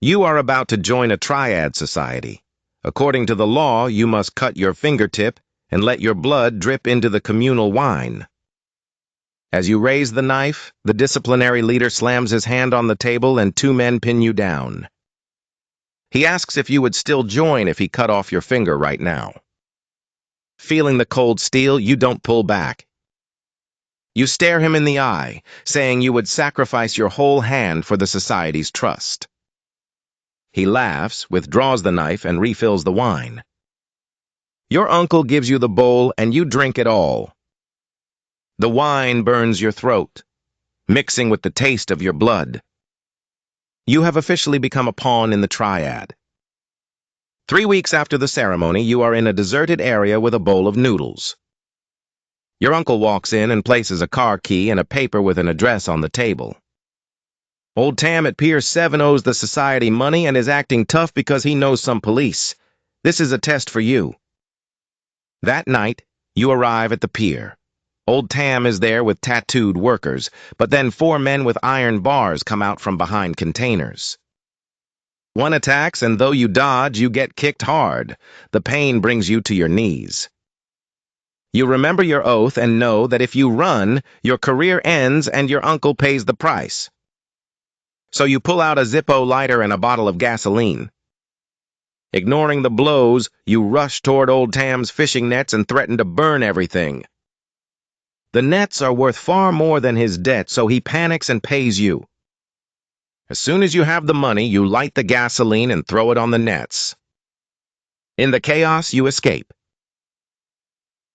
You are about to join a triad society. According to the law, you must cut your fingertip and let your blood drip into the communal wine. As you raise the knife, the disciplinary leader slams his hand on the table and two men pin you down. He asks if you would still join if he cut off your finger right now. Feeling the cold steel, you don't pull back. You stare him in the eye, saying you would sacrifice your whole hand for the society's trust. He laughs, withdraws the knife, and refills the wine. Your uncle gives you the bowl, and you drink it all. The wine burns your throat, mixing with the taste of your blood. You have officially become a pawn in the triad. 3 weeks after the ceremony, you are in a deserted area with a bowl of noodles. Your uncle walks in and places a car key and a paper with an address on the table. Old Tam at Pier 7 owes the society money and is acting tough because he knows some police. This is a test for you. That night, you arrive at the pier. Old Tam is there with tattooed workers, but then 4 men with iron bars come out from behind containers. One attacks, and though you dodge, you get kicked hard. The pain brings you to your knees. You remember your oath and know that if you run, your career ends and your uncle pays the price. So you pull out a Zippo lighter and a bottle of gasoline. Ignoring the blows, you rush toward Old Tam's fishing nets and threaten to burn everything. The nets are worth far more than his debt, so he panics and pays you. As soon as you have the money, you light the gasoline and throw it on the nets. In the chaos, you escape.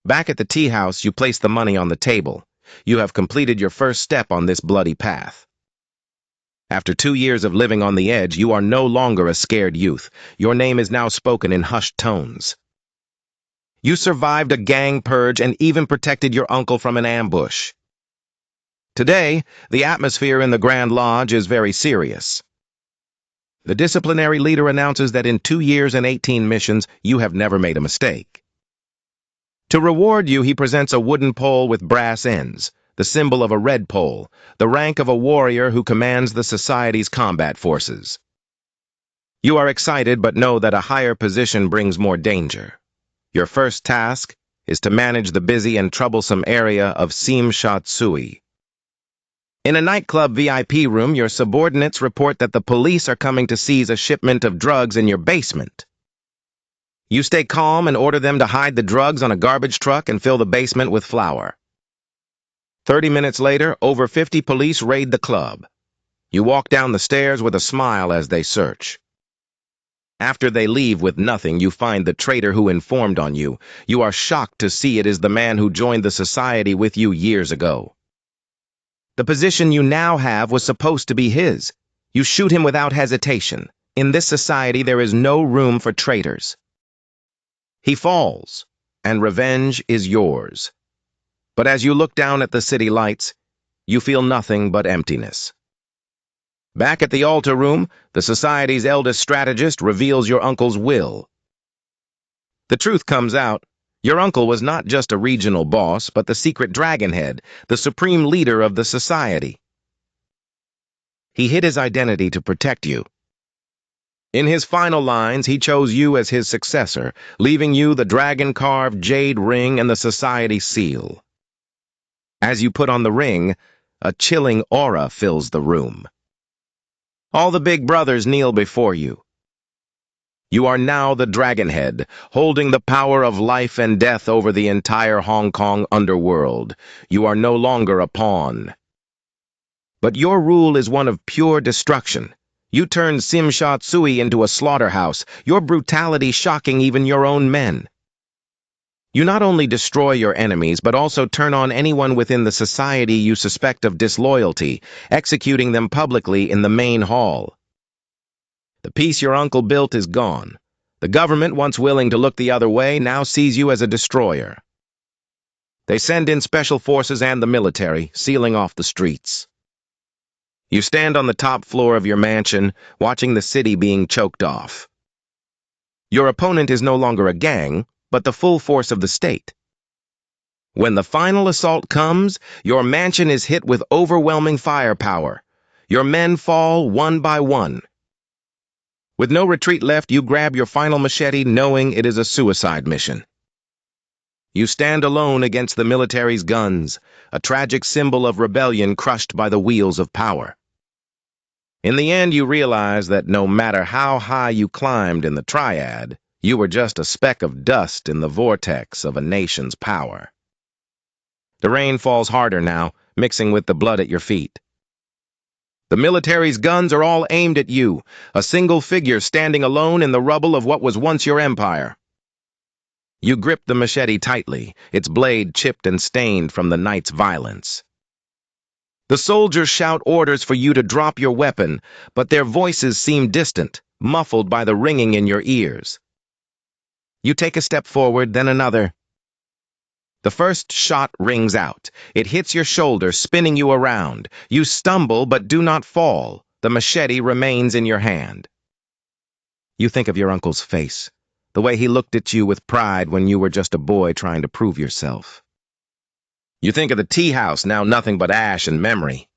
Back at the tea house, you place the money on the table. You have completed your first step on this bloody path. After 2 years of living on the edge, you are no longer a scared youth. Your name is now spoken in hushed tones. You survived a gang purge and even protected your uncle from an ambush. Today, the atmosphere in the Grand Lodge is very serious. The disciplinary leader announces that in 2 years and 18 missions, you have never made a mistake. To reward you, he presents a wooden pole with brass ends, the symbol of a red pole, the rank of a warrior who commands the society's combat forces. You are excited but know that a higher position brings more danger. Your first task is to manage the busy and troublesome area of Simshatsui. In a nightclub VIP room, your subordinates report that the police are coming to seize a shipment of drugs in your basement. You stay calm and order them to hide the drugs on a garbage truck and fill the basement with flour. 30 minutes later, over 50 police raid the club. You walk down the stairs with a smile as they search. After they leave with nothing, you find the traitor who informed on you. You are shocked to see it is the man who joined the society with you years ago. The position you now have was supposed to be his. You shoot him without hesitation. In this society, there is no room for traitors. He falls, and revenge is yours. But as you look down at the city lights, you feel nothing but emptiness. Back at the altar room, the society's eldest strategist reveals your uncle's will. The truth comes out. Your uncle was not just a regional boss, but the secret dragonhead, the supreme leader of the society. He hid his identity to protect you. In his final lines, he chose you as his successor, leaving you the dragon-carved jade ring and the society seal. As you put on the ring, a chilling aura fills the room. All the big brothers kneel before you. You are now the dragonhead, holding the power of life and death over the entire Hong Kong underworld. You are no longer a pawn. But your rule is one of pure destruction. You turned Simshatsui into a slaughterhouse, your brutality shocking even your own men. You not only destroy your enemies, but also turn on anyone within the society you suspect of disloyalty, executing them publicly in the main hall. The peace your uncle built is gone. The government, once willing to look the other way, now sees you as a destroyer. They send in special forces and the military, sealing off the streets. You stand on the top floor of your mansion, watching the city being choked off. Your opponent is no longer a gang, but the full force of the state. When the final assault comes, your mansion is hit with overwhelming firepower. Your men fall one by one. With no retreat left, you grab your final machete, knowing it is a suicide mission. You stand alone against the military's guns, a tragic symbol of rebellion crushed by the wheels of power. In the end, you realize that no matter how high you climbed in the Triad, you were just a speck of dust in the vortex of a nation's power. The rain falls harder now, mixing with the blood at your feet. The military's guns are all aimed at you, a single figure standing alone in the rubble of what was once your empire. You grip the machete tightly, its blade chipped and stained from the night's violence. The soldiers shout orders for you to drop your weapon, but their voices seem distant, muffled by the ringing in your ears. You take a step forward, then another. The first shot rings out. It hits your shoulder, spinning you around. You stumble, but do not fall. The machete remains in your hand. You think of your uncle's face, the way he looked at you with pride when you were just a boy trying to prove yourself. You think of the tea house, now nothing but ash and memory.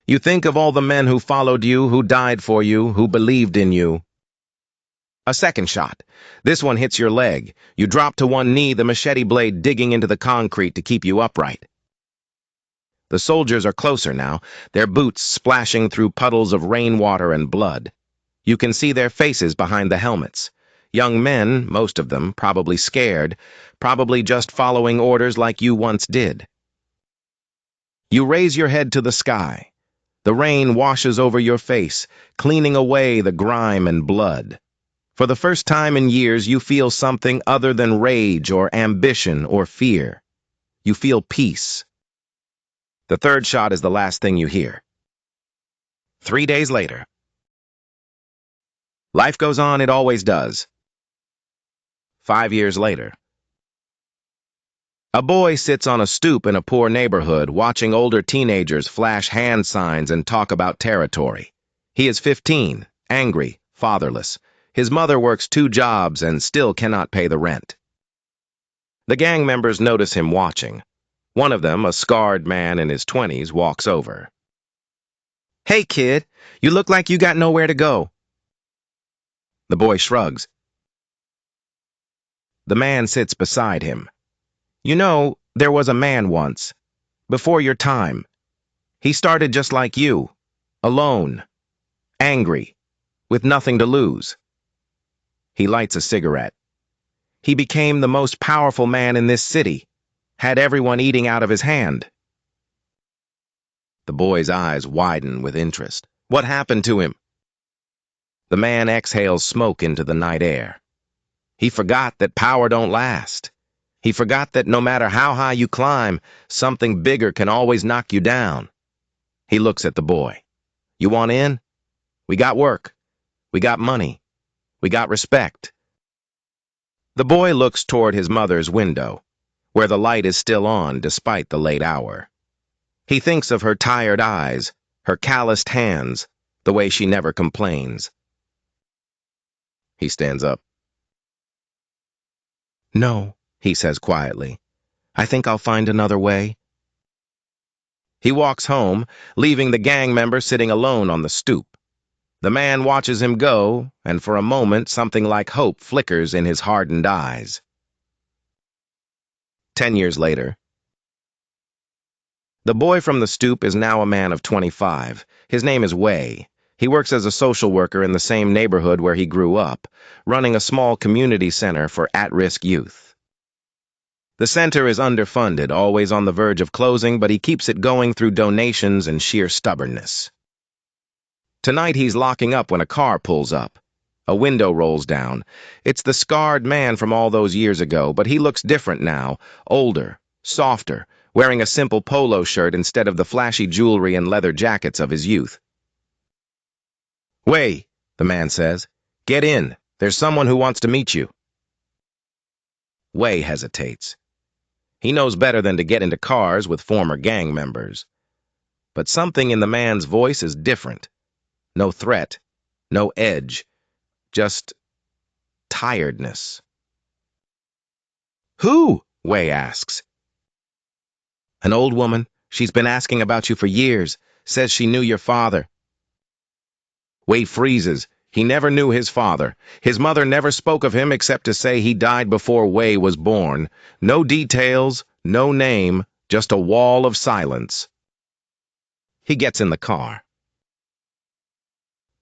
You think of all the men who followed you, who died for you, who believed in you. A second shot. This one hits your leg. You drop to one knee, the machete blade digging into the concrete to keep you upright. The soldiers are closer now, their boots splashing through puddles of rainwater and blood. You can see their faces behind the helmets. Young men, most of them, probably scared, probably just following orders like you once did. You raise your head to the sky. The rain washes over your face, cleaning away the grime and blood. For the first time in years, you feel something other than rage or ambition or fear. You feel peace. The third shot is the last thing you hear. 3 days later. Life goes on, it always does. 5 years later. A boy sits on a stoop in a poor neighborhood watching older teenagers flash hand signs and talk about territory. He is 15, angry, fatherless. His mother works 2 jobs and still cannot pay the rent. The gang members notice him watching. One of them, a scarred man in his 20s, walks over. "Hey, kid, you look like you got nowhere to go." The boy shrugs. The man sits beside him. "You know, there was a man once, before your time. He started just like you, alone, angry, with nothing to lose." He lights a cigarette. "He became the most powerful man in this city, had everyone eating out of his hand." The boy's eyes widen with interest. "What happened to him?" The man exhales smoke into the night air. "He forgot that power don't last. He forgot that no matter how high you climb, something bigger can always knock you down." He looks at the boy. "You want in? We got work. We got money. We got respect." The boy looks toward his mother's window, where the light is still on despite the late hour. He thinks of her tired eyes, her calloused hands, the way she never complains. He stands up. "No," he says quietly. "I think I'll find another way." He walks home, leaving the gang member sitting alone on the stoop. The man watches him go, and for a moment something like hope flickers in his hardened eyes. 10 years later. The boy from the stoop is now a man of 25. His name is Wei. He works as a social worker in the same neighborhood where he grew up, running a small community center for at-risk youth. The center is underfunded, always on the verge of closing, but he keeps it going through donations and sheer stubbornness. Tonight he's locking up when a car pulls up. A window rolls down. It's the scarred man from all those years ago, but he looks different now, older, softer, wearing a simple polo shirt instead of the flashy jewelry and leather jackets of his youth. "Wei," the man says, "get in. There's someone who wants to meet you." Wei hesitates. He knows better than to get into cars with former gang members. But something in the man's voice is different. No threat, no edge, just tiredness. "Who?" Wei asks. "An old woman. She's been asking about you for years. Says she knew your father." Wei freezes. He never knew his father. His mother never spoke of him except to say he died before Wei was born. No details, no name, just a wall of silence. He gets in the car.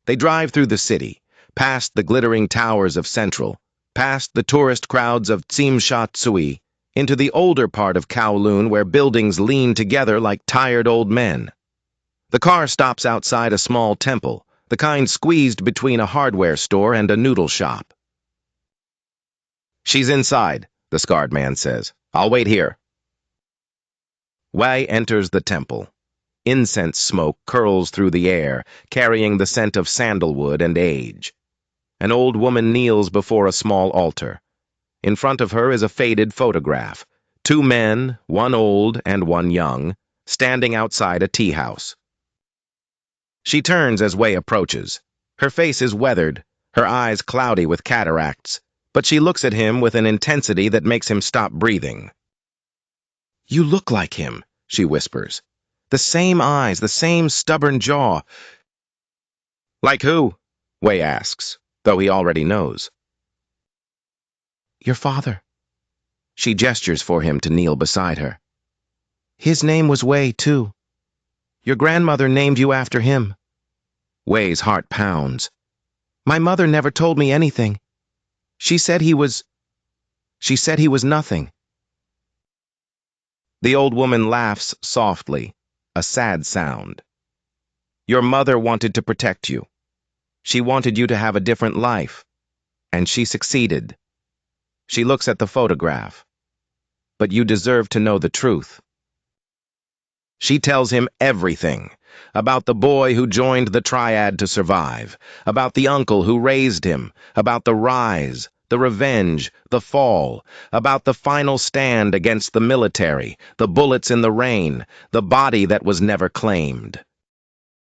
They drive through the city, past the glittering towers of Central, past the tourist crowds of Tsimsha Tsui, into the older part of Kowloon where buildings lean together like tired old men. The car stops outside a small temple, the kind squeezed between a hardware store and a noodle shop. "She's inside," the scarred man says. "I'll wait here." Wei enters the temple. Incense smoke curls through the air, carrying the scent of sandalwood and age. An old woman kneels before a small altar. In front of her is a faded photograph. Two men, one old and one young, standing outside a tea house. She turns as Wei approaches. Her face is weathered, her eyes cloudy with cataracts, but she looks at him with an intensity that makes him stop breathing. "You look like him," she whispers. "The same eyes, the same stubborn jaw." "Like who?" Wei asks, though he already knows. "Your father." She gestures for him to kneel beside her. "His name was Wei, too. Your grandmother named you after him." Wei's heart pounds. "My mother never told me anything. She said he was nothing." The old woman laughs softly, a sad sound. "Your mother wanted to protect you. She wanted you to have a different life, and she succeeded." She looks at the photograph. "But you deserve to know the truth." She tells him everything, about the boy who joined the Triad to survive, about the uncle who raised him, about the rise, the revenge, the fall, about the final stand against the military, the bullets in the rain, the body that was never claimed.